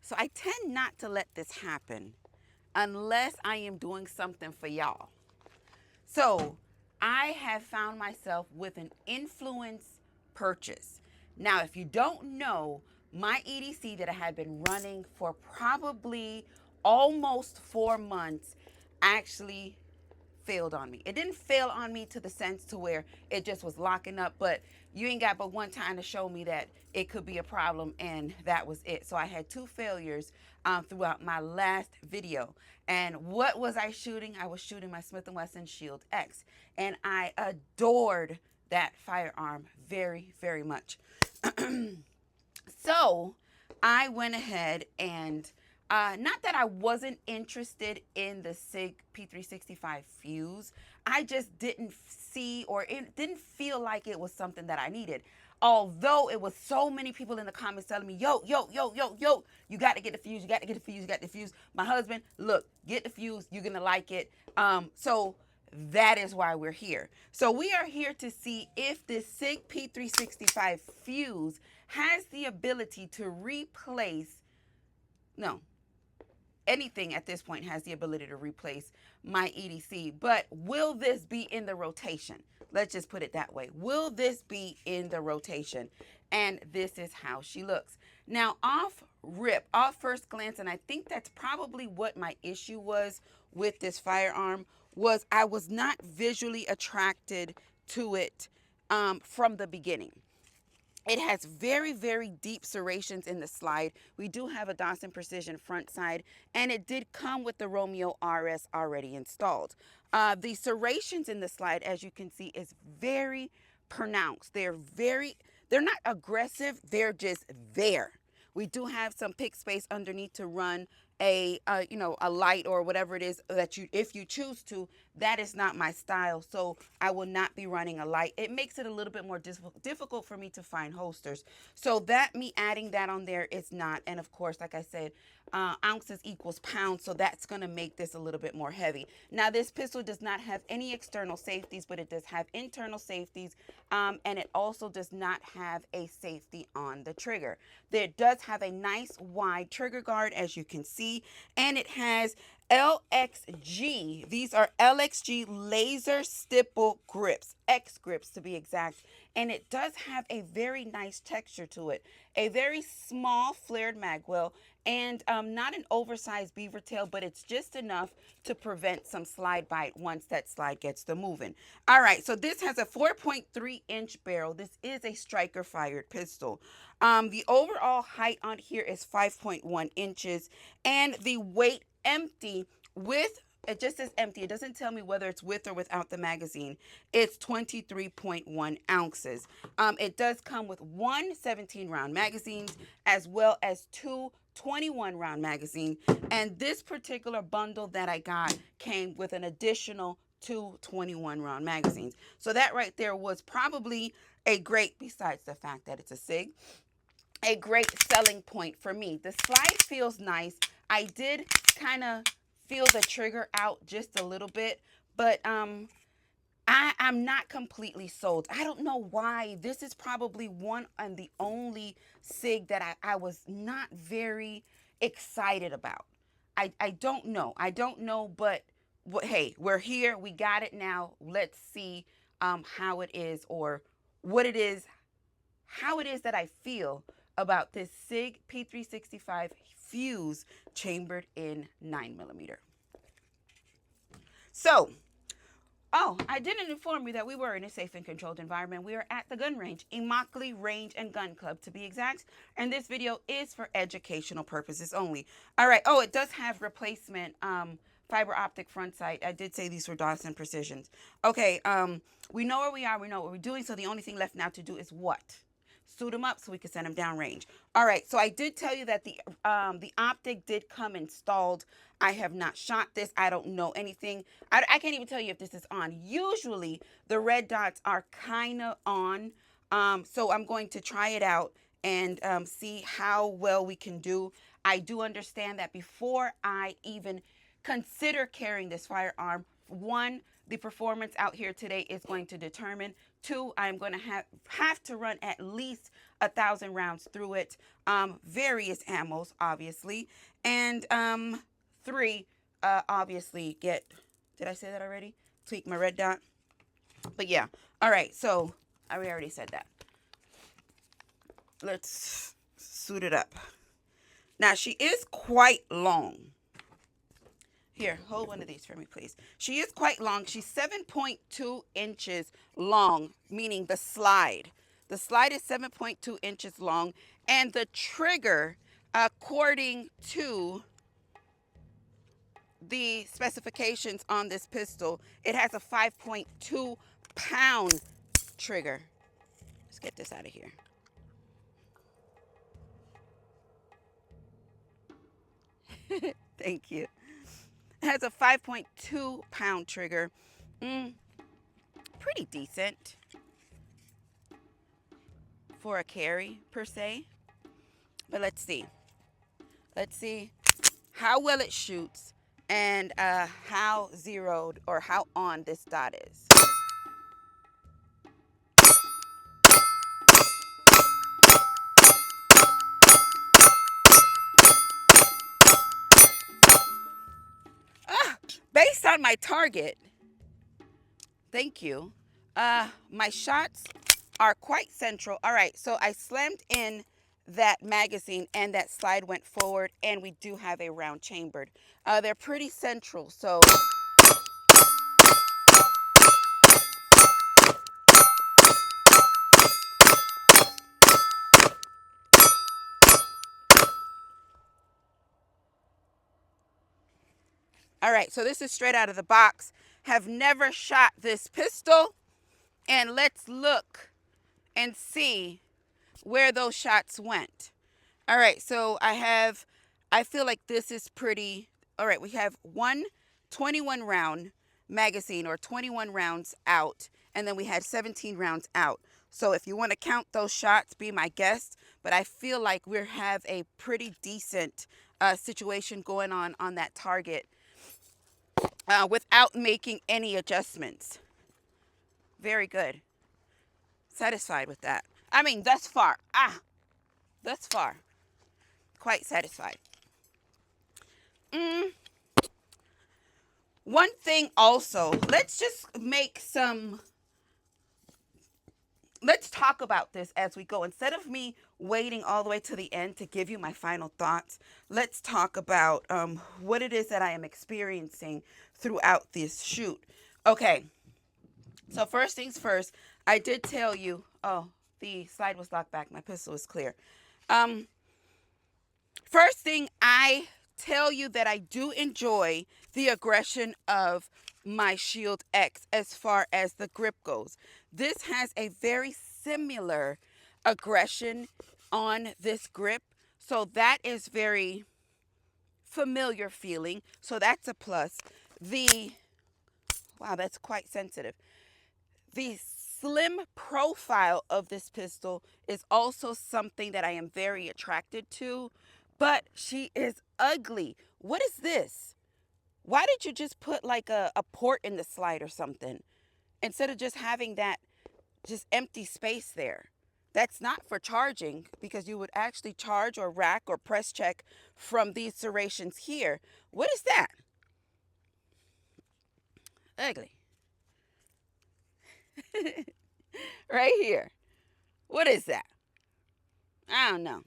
So I tend not to let this happen unless I am doing something for y'all. So I have found myself with an influence purchase. Now, if you don't know, my EDC that I had been running for probably almost 4 months actually failed on me. It didn't fail on me to the sense to where it just was locking up, but you ain't got but one time to show me that it could be a problem, and that was it. So I had two failures throughout my last video. And what was I shooting? I was shooting my Smith & Wesson Shield X, and I adored that firearm very, very much. So I went ahead and not that I wasn't interested in the Sig P365 Fuse, I just didn't see, or it didn't feel like it was something that I needed. Although it was so many people in the comments telling me, yo, yo, yo, yo, yo, you got to get the fuse, you got to get the fuse, you got the fuse. My husband, look, get the fuse, you're going to like it. So that is why we're here. So we are here to see if this Sig P365 Fuse has the ability to replace, no, anything at this point has the ability to replace my EDC, but will this be in the rotation? Let's just put it that way. Will this be in the rotation? And this is how she looks. Now, off first glance, and I think that's probably what my issue was with this firearm, was I was not visually attracted to it from the beginning. It has very, very deep serrations in the slide. We do have a Dawson Precision front side, and it did come with the Romeo RS already installed. The serrations in the slide, as you can see, is very pronounced. They're not aggressive, they're just there. We do have some pick space underneath to run a light or whatever it is that you, if you choose to. That is not my style, so I will not be running a light. It makes it a little bit more difficult for me to find holsters, so that me adding that on there is not. And of course, like I said, ounces equals pounds, so that's going to make this a little bit more heavy. Now, this pistol does not have any external safeties, but it does have internal safeties, and it also does not have a safety on the trigger. It does have a nice wide trigger guard, as you can see, and it has LXG. These are LXG laser stipple grips, X grips to be exact. And it does have a very nice texture to it. A very small flared magwell, and not an oversized beaver tail, but it's just enough to prevent some slide bite once that slide gets to moving. All right, so this has a 4.3-inch barrel. This is a striker fired pistol. The overall height on here is 5.1 inches, and the weight empty with, it just says empty. It doesn't tell me whether it's with or without the magazine. It's 23.1 ounces. It does come with one 17-round magazine as well as two 21-round magazine. And this particular bundle that I got came with an additional two 21-round magazines. So that right there was probably a great, besides the fact that it's a SIG, a great selling point for me. The slide feels nice. I did kind of feel the trigger out just a little bit, but I'm not completely sold. I don't know why. This is probably one and the only SIG that I was not very excited about. I don't know. I don't know, but hey, we're here. We got it now. Let's see how it is, or what it is, how it is that I feel about this Sig P365 Fuse chambered in 9mm. So, oh, I didn't inform you that we were in a safe and controlled environment. We are at the gun range, Immokalee Range and Gun Club to be exact. And this video is for educational purposes only. All right. Oh, it does have replacement fiber optic front sight. I did say these were Dawson Precisions. Okay. We know where we are. We know what we're doing. So the only thing left now to do is what? Suit them up so we can send them downrange. All right, so I did tell you that the optic did come installed. I have not shot this. I don't know anything. I can't even tell you if this is on. Usually, the red dots are kind of on. So I'm going to try it out and see how well we can do. I do understand that before I even consider carrying this firearm, one, the performance out here today is going to determine. Two, I'm going to have to run at least 1,000 rounds through it. Various ammos, obviously. And 3, obviously get, did I say that already? Tweak my red dot. But yeah. All right. So we already said that. Let's suit it up. Now, she is quite long. Here, hold one of these for me, please. She is quite long. She's 7.2 inches long, meaning the slide. The slide is 7.2 inches long. And the trigger, according to the specifications on this pistol, it has a 5.2 pound trigger. Let's get this out of here. Thank you. It has a 5.2 pound trigger. Pretty decent for a carry per se. But let's see. Let's see how well it shoots and how zeroed or how on this dot is. Based on my target, thank you, my shots are quite central. All right, so I slammed in that magazine and that slide went forward, and we do have a round chambered. They're pretty central, so all right, so this is straight out of the box. Have never shot this pistol, and let's look and see where those shots went. All right, so I feel like this is pretty, all right, we have one 21 round magazine or 21 rounds out, and then we had 17 rounds out. So if you want to count those shots, be my guest, but I feel like we have a pretty decent situation going on that target without making any adjustments. Very good. Satisfied with that. I mean, thus far. Thus far. Quite satisfied. One thing also, let's talk about this as we go. Instead of me waiting all the way to the end to give you my final thoughts, let's talk about what it is that I am experiencing throughout this shoot. Okay, so first things first, I did tell you, oh, the slide was locked back. My pistol is clear. First thing, I tell you that I do enjoy the aggression of my Shield X as far as the grip goes. This has a very similar aggression on this grip, so that is very familiar feeling, so that's a plus. Wow, that's quite sensitive. The slim profile of this pistol is also something that I am very attracted to, but she is ugly. What is this? Why did you just put like a port in the slide or something instead of just having that just empty space there? That's not for charging, because you would actually charge or rack or press check from these serrations here. What is that? Ugly. Right here. What is that? I don't know.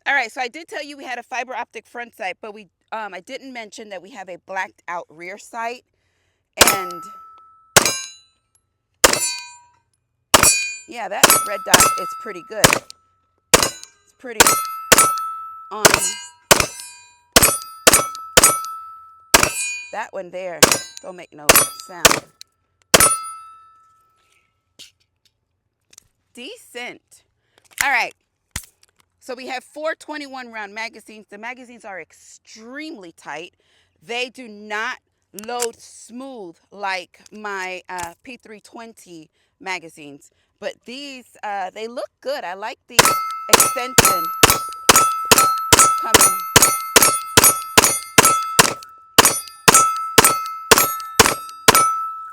All right, so I did tell you we had a fiber optic front sight, but I didn't mention that we have a blacked out rear sight. And yeah, that red dot is pretty good. It's pretty on. That one there don't make no sound. Decent. All right. So we have 4 21 round magazines. The magazines are extremely tight. They do not load smooth like my P320 magazines. But these, they look good. I like the extension coming.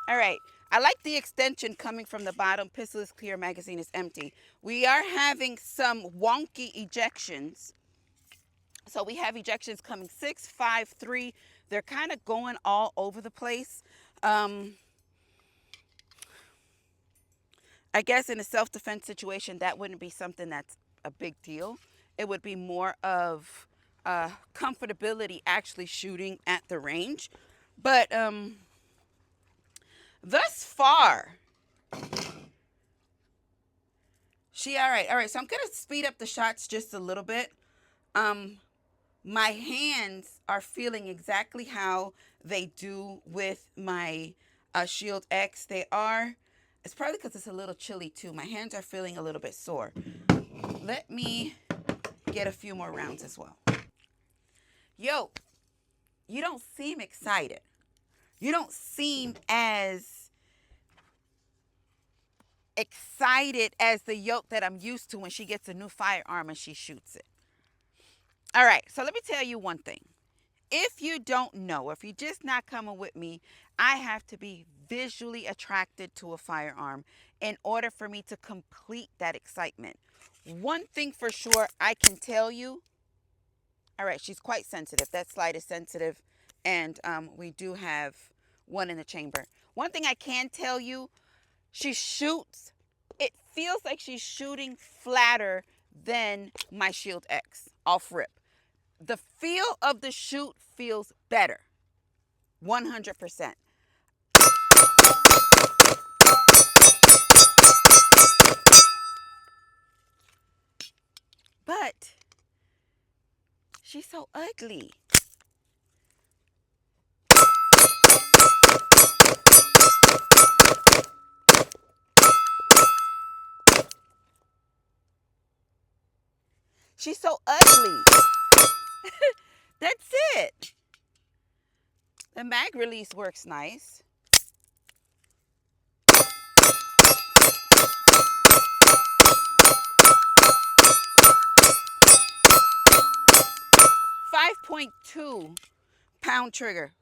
All right. I like the extension coming from the bottom. Pistol is clear, magazine is empty. We are having some wonky ejections. So we have ejections coming 6, 5, 3. They're kind of going all over the place. I guess in a self-defense situation, that wouldn't be something that's a big deal. It would be more of comfortability actually shooting at the range. But thus far, all right. So I'm going to speed up the shots just a little bit. My hands are feeling exactly how they do with my Shield X. It's probably because it's a little chilly too. My hands are feeling a little bit sore. Let me get a few more rounds as well. Yo, you don't seem excited. You don't seem as excited as the Yoke that I'm used to when she gets a new firearm and she shoots it. All right, so let me tell you one thing. If you don't know, if you're just not coming with me, I have to be visually attracted to a firearm in order for me to complete that excitement. One thing for sure I can tell you, all right, she's quite sensitive. That slide is sensitive, and we do have one in the chamber. One thing I can tell you, she shoots, it feels like she's shooting flatter than my Shield X off rip. The feel of the shoot feels better, 100%. But she's so ugly. She's so ugly. That's it. The mag release works nice. £5.2 trigger.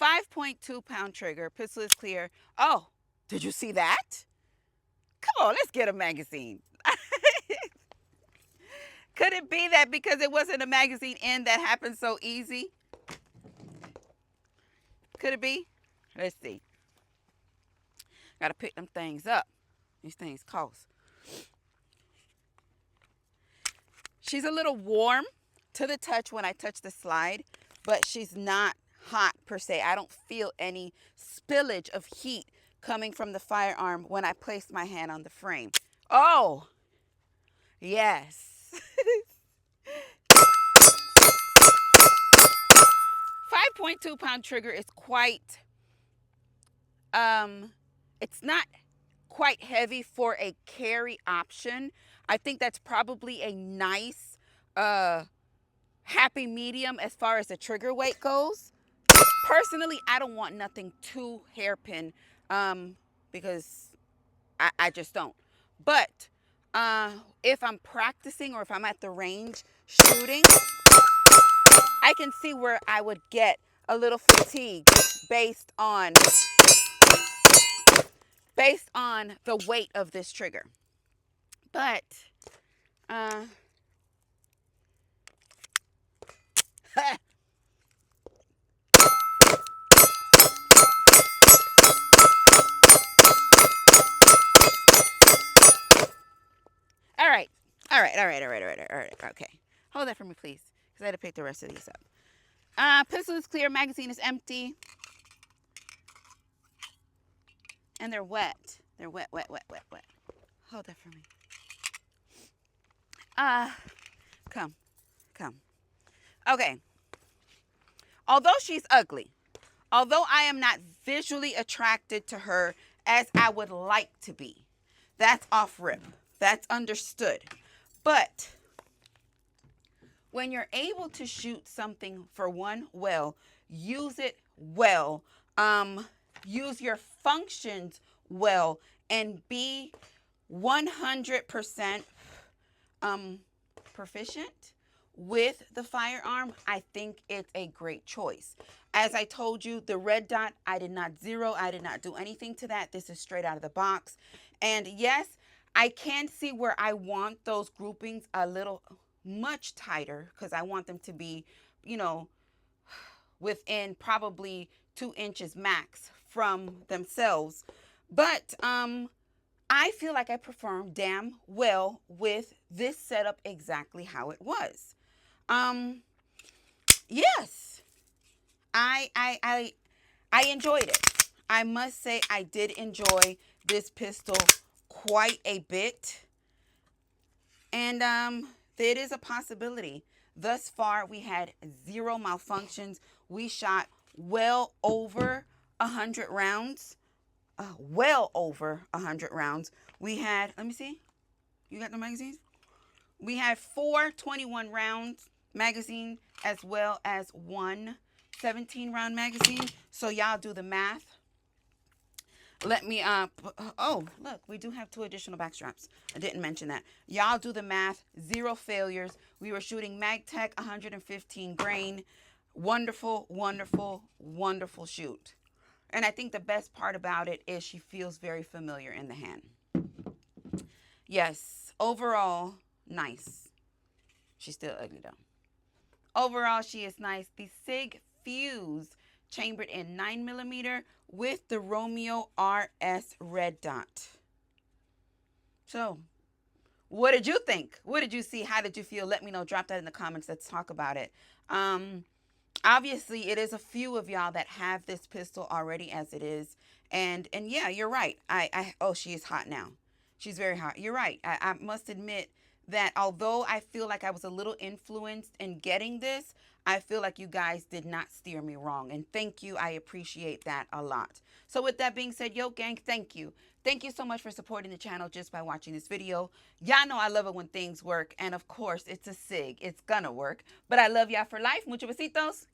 5.2 trigger. Pistol is clear. Oh, did you see that? Come on, let's get a magazine. Could it be that because it wasn't a magazine in that happened so easy? Could it be? Let's see. Got to pick them things up. These things cost. She's a little warm to the touch when I touch the slide, but she's not hot per se. I don't feel any spillage of heat coming from the firearm when I place my hand on the frame. Oh, yes. 5.2 trigger is quite, it's not quite heavy for a carry option. I think that's probably a nice, happy medium as far as the trigger weight goes. Personally, I don't want nothing too hairpin, because I just don't. But if I'm practicing or if I'm at the range shooting, I can see where I would get a little fatigue based on the weight of this trigger. But all right. Okay. Hold that for me, please, because I had to pick the rest of these up. Pistol is clear, magazine is empty. And they're wet. They're wet. Hold that for me. Come. Okay. Although she's ugly, although I am not visually attracted to her as I would like to be, that's off rip. That's understood. But when you're able to shoot something for one well, use it well, use your functions well, and be 100% proficient with the Firearm, I think it's a great choice. As I told you, the red dot, I did not zero. I did not do anything to that. This is straight out of the box. And yes, I can see where I want those groupings a little much tighter because I want them to be, you know, within probably 2 inches max from themselves. But I feel like I performed damn well with this setup exactly how it was. Yes, I enjoyed it. I must say I did enjoy this pistol quite a bit. And it is a possibility. Thus far, we had 0 malfunctions. We shot well over 100 rounds. Well over 100 rounds. We had, let me see. You got the magazines? We had 4 21 rounds magazine as well as 1 17 round magazine. So y'all do the math. Let me oh, look, we do have 2 additional back straps. I didn't mention that. Y'all do the math. 0 failures. We were shooting MagTech 115 grain. Wonderful, wonderful, wonderful shoot. And I think the best part about it is she feels very familiar in the hand. Yes, overall, nice. She's still ugly though. Overall, she is nice. The Sig Fuse, chambered in 9mm with the Romeo RS red dot. So, what did you think? What did you see? How did you feel? Let me know. Drop that in the comments. Let's talk about it. Obviously, it is a few of y'all that have this pistol already as it is. And yeah, you're right. Oh, she is hot now. She's very hot. You're right. I must admit that although I feel like I was a little influenced in getting this, I feel like you guys did not steer me wrong. And thank you. I appreciate that a lot. So with that being said, yo gang, thank you. Thank you so much for supporting the channel just by watching this video. Y'all know I love it when things work. And of course, it's a Sig. It's gonna work. But I love y'all for life. Muchos besitos.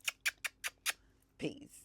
Peace.